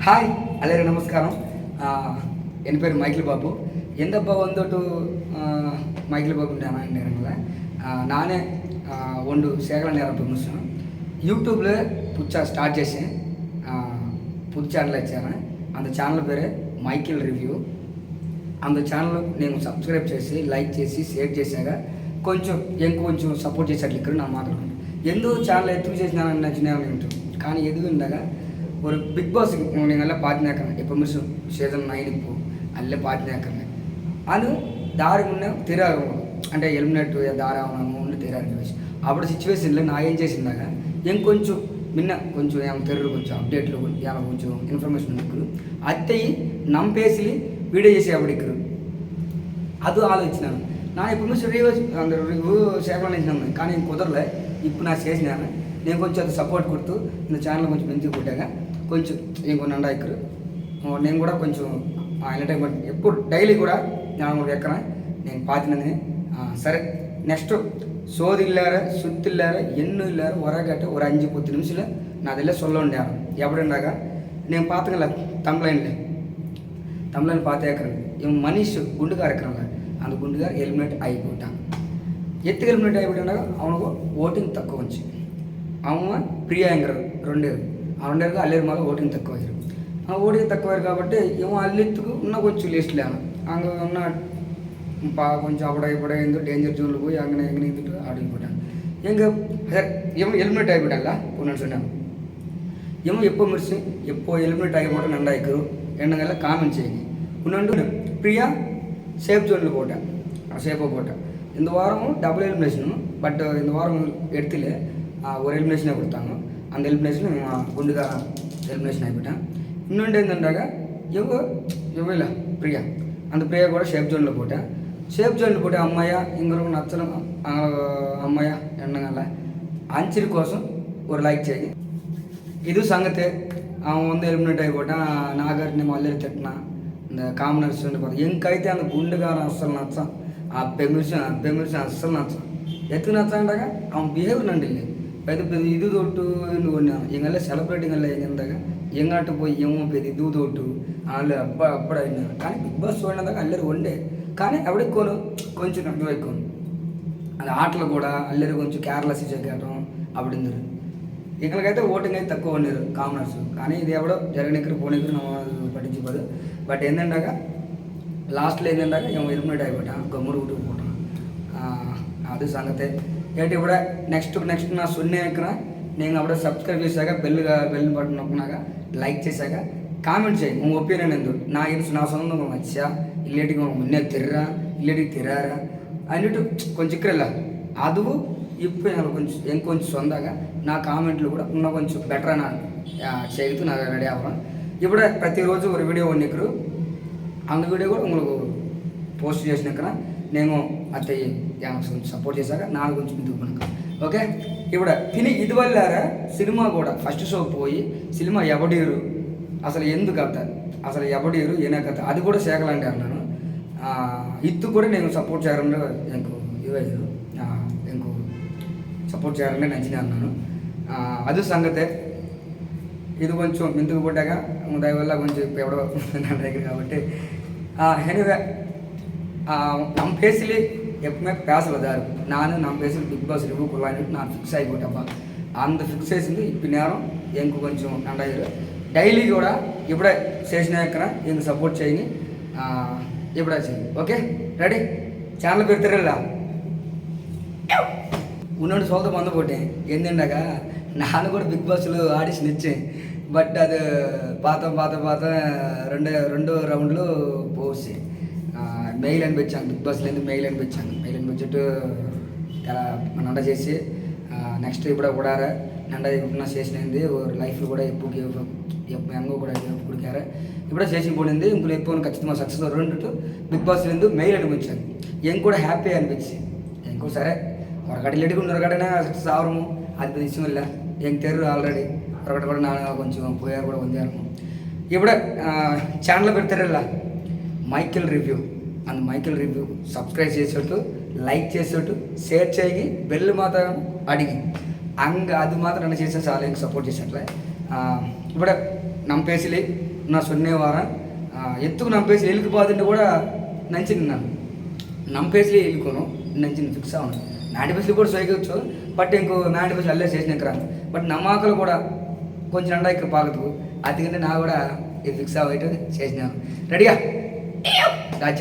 Hi ಎಲ್ಲರಿಗೂ ನಮಸ್ಕಾರ. ಎನ್ನ ಪೇರು ಮೈಕಲ್ ಬಾಬು. ಎಂದಪ್ಪ ಒಂದೊಟ್ಟು ಮೈಕಲ್ ಬಾಬು நேரங்கள நானே ಒಂದು సేకరణ நேரம் ప్రమోషన్ యూట్యూబ్లో పుచ్చా స్టార్ట్ చేసి పుது ఛానల్ ఇచ్చాను. అంత ఛానల్ పేరే మైకిల్ రివ్యూ. అంత ఛానల్ నేను సబ్స్క్రైబ్ చేసి లైక్ చేసి షేర్ చేశాక కొంచెం ఇంకొంచెం సపోర్ట్ చేసేట్లు ఇక్కడ నా మాట్లాడుకుంటాను. ఎందుకు ఛానల్ ఎత్తుకు చేసినానని నచ్చిన కానీ ఎదుగుండగా ஒரு பிக் பாஸ் நீங்கள் நல்லா பார்த்துனாக்காங்க. எப்போ மிஷம் சீசன் 9 இப்போ అల్లే పాతినాకనే అను దారి ఉన్న తిరారు అంటే ఎలిమినేట్ దారి అవనము ఉండి తిరారు చెప్పేసి అప్పుడు సిచ్యువేషన్లో నా ఏం చేసిందాక ఇంకొంచెం మిన్న కొంచెం ఏమైనా తెర్రు కొంచెం అప్డేట్లు ఏమైనా కొంచెం ఇన్ఫర్మేషన్ ఇక్కరు అత్తయి నంపేసి వీడియో చేసి అప్పుడు ఇక్కరు అది ఆలోచించినాను. నా ఇప్పుడు నుంచి రివ్యూ సేకరణ ఇచ్చినాను కానీ కుదరలే. ఇప్పుడు నా చేసినాను నేను కొంచెం అది సపోర్ట్ కొడుతూ నా ఛానల్ కొంచెం మంచిగా కొట్టాక కొంచెం ఇంకొన్ని అండా ఇక్కడ నేను కూడా కొంచెం ఎంటర్టైన్ ఎప్పుడు డైలీ కూడా నేను ఎక్కన నేను పాతినది సరే. నెక్స్ట్ சோது இல்லாத சுத்து இல்லாத எண்ணு இல்லாத ஒரகட்ட ஒரு 5-10 நிமிஷத்தில் நான் அதெல்லாம் சொல்ல வேண்டிய எப்படின்னாக்கா నేను పాతగల తమిళన్ పాతేకరండి ఇవన్ మనీష్ గుండుగా இருக்கிறாங்க. அந்த గుండుగారు ఎలిమినేట్ అయిపోతాను. ఎత్తుకు ఎలిమినేట్ అయిపోయినాక అవనకు ఓటింగ్ తక్కువ వచ్చి அவன் பிரியாங்கிற ரெண்டு அல்லேரு மேலே ஓட்டிங் தக்குவாயிரு. ஓட்டிங் தக்குவாயிரு కాబట్టి இவன் అల్లెత్తుకు ఉన్న కొంచెం లిస్ట్లో அங்கே ఉన్న கொஞ்சம் அப்பட இப்பட இருந்து டேஞ்சர் ஜோனில் போய் அங்கே எங்கே இருந்துட்டு ஆடிட்டு போட்டாங்க. எங்கள் சார் இவன் எலிமினேட் ஆகிவிட்டாங்களா பொண்ணுன்னு சொன்னாங்க. இவன் எப்போ முடிச்சு எப்போ எலிமினேட் ஆகி போட்டால் நண்டாயிக்கிறோம் என்னங்கெல்லாம் காமெண்ட் செய்யுங்க. இன்னொன்று பிரியா சேஃப் ஜோனில் போட்டேன், சேஃபாக போட்டேன். இந்த வாரமும் டபுள் எலிமினேஷனும் பட் இந்த வாரம் எடுத்துல ஒரு எலிமினேஷனை கொடுத்தாங்க. அந்த எலிமினேஷன் குண்டுగా ఎలిమినేషన్ అయిపోయాం. இன்னொன்று ఏంటంటే ఇవ్వలే ప్రియా அந்த ప్రియా కూడా షేప్ జోన్లో పోటా. షేప్ జోన్లో పోతే అమ్మాయ ఇంకొక నచ్చడం అమ్మాయ ఎన్నగల అంచెల కోసం ஒரு லைக் చేయి. இது సంగతే அவன் வந்து எலிமினேட் ஆகிப்போட்டான். நாகர்னி மல்லரி திட்டினா இந்த காமனர்ஸ் பார்த்தா எங்கైతే அந்த గుండుగారం అస్సలు నచ్చాం. ఆ పెమిర్షన్ అస్సలు నచ్చాం. ఎత్తుకు నచ్చాంటాక அவன் బిహేవియర్ నండి పెద్ద పెద్ద ఇది తోటు కొన్నాను. ఎంగల్లా సెలబ్రేటింగ్ ఎందాక ఎంగాటు పోయి ఏమో పెద్ద ఇది తోటు వాళ్ళు అప్పుడైనారు. కానీ బిగ్ బాస్ చూడదాకా అల్లరి ఉండే కానీ ఎవడెక్కువను కొంచెం అర్థం ఎక్కువ అది ఆటలు కూడా అల్లరి కొంచెం కేర్లెస్ చేయడం అప్పుడు ఇందరు ఇక్కడికైతే ఓటింగ్ అయితే తక్కువ ఉండేరు కామనర్స్. కానీ ఇది ఎవడో జరగనిక్కరు పోనెక్కరు పట్టించిపోదు. బట్ ఏంటంటాక లాస్ట్లో ఏంటంటాక ఏమో ఎలిమినేట్ అయిపోయా గమ్ముడు ఊటుకు పోవటం అది సంగతే ఏంటి. ఇప్పుడు నెక్స్ట్ నా సున్నే ఎక్కడ నేను అప్పుడే సబ్స్క్రైబ్ చేశాక బెల్ బటన్ నొక్కినాక లైక్ చేశాక కామెంట్ చేయి உங்கள் ஒப்பீனியன் ఎందు నా సొంతం వచ్చా ఇల్లేటికి మున్నే తిర్రా ఇల్లేటికి తిరారా అన్నిటి కొంచెం ఇక్కడಲ್ಲ ಅದು ఇప్పుడు కొంచెం ఇంకొంచెం సొంతగా నా కామెంట్లు కూడా ఉన్న కొంచెం బెటర్ అని చేయుతూ నాకు రెడీ అవ్వడం. ఇప్పుడు ప్రతిరోజు ఒక వీడియో ఉన్నిక్కరు அந்த వీడియో కూడా உங்களுக்கு పోస్ట్ చేసినాక నేను అత్తయ్య కొంచెం సపోర్ట్ చేశాక నాకు కొంచెం దిగుకున్నాక ఓకే. ఇప్పుడు తిని ఇదివల్లారా సినిమా కూడా ఫస్ట్ షో పోయి సినిమా ఎవడీరు అసలు ఎందుకు కథ అసలు ఎవడీరు ఏనా కథ అది కూడా సేకలండి అన్నాను. ఇత్తు కూడా నేను సపోర్ట్ చేయాలంటే ఇంకో ఇవ్వరు ఇంకో సపోర్ట్ చేయాలంటే నచ్చిన అన్నాను. అది సంగతే. ఇది కొంచెం మెంతుకు పడ్డాక దాని వల్ల కొంచెం ఎవడో నా దగ్గర కాబట్టి ఎనివే நம்ம பேசலி எப்பவுமே பேசலதாரு நான் நம்ம பேசல பிக் பாஸ் ரிவ்யூ கொள்ளான்னு நான் ஃபிக்ஸ் అయిపోయాబ్బా. అంత ఫిక్స్ చేసింది ఇప్పుడు నేరం ఇంకో కొంచెం నండారు డైలీ కూడా ఇప్పుడే చేసిన ఎక్కడ ఇంక సపోర్ట్ చేయని ఇప్పుడే చేయండి ఓకే. రెడీ ఛానల్ పెడతారా ఉన్నోడు సోద మంద పోటేன் ఏంటండగా నాన్న కూడా బిగ్ బాస్లో ఆడిషన్ ఇచ్చే బట్ అది పాత రెండో రౌండ్లో పోసి మెయిల్ అనిపించాను బిగ్ బాస్లో మెయిల్ అనిపించిట్టు చాలా నండ చేసి నెక్స్ట్ ఇప్పుడు కూడా నండ ఇప్పుడు చేసినది లైఫ్లో కూడా ఎప్పుడు ఎంగో కూడా కుడికారు ఇప్పుడు చేసి పోయింది ఇంకొక ఎక్కువ ఖచ్చితంగా సక్సెస్ రెండు బిగ్ బాస్లో మెయిల్ అనిపించాను. ఏం కూడా హ్యాపీ అనిపించి ఇంకో సరే ಹೊರಗಡೆ ಹೊರಗಡೆನೇ సక్సెస్ అవరము అది విషయం ಇಲ್ಲ ఏం తెర్రు ఆల్రెడీ ಹೊರಗಡೆ కూడా నా కొంచెం పోయారు కూడా పొందారు. ఇప్పుడు ఛానల్ పెడతారಲ್ಲ మైకిల్ రివ్యూ అందు మైకిల్ రివ్యూ సబ్స్క్రైబ్ చేసేట్టు లైక్ చేసేట్టు షేర్ చేయి బెల్ మాత్రం అడిగి அது மாத்திரம் என்ன చేసే చాలా సపోర్ట్ చేసేట్లే. ఇప్పుడు நம்ம பேசலி నా సొన్నే వార ఎత్తుకు నంపేసి ఎలికిపోతుంటే కూడా నంచింది నన్ను నంపేసి ఎలుకోను నంచింది ఫిక్స్ అవును మ్యాంటిపేస్లు కూడా సోయవచ్చు బట్ ఇంకో మ్యాంటిపేస్లు అల్లే చేసిన ఇక్కడ బట్ నమ్మాకలు కూడా కొంచెం అండా ఇక్కడ పాకదు అందుకని నా కూడా ఇది ఫిక్స్ అవ్వటం చేసినాను రెడీగా రాజ్యం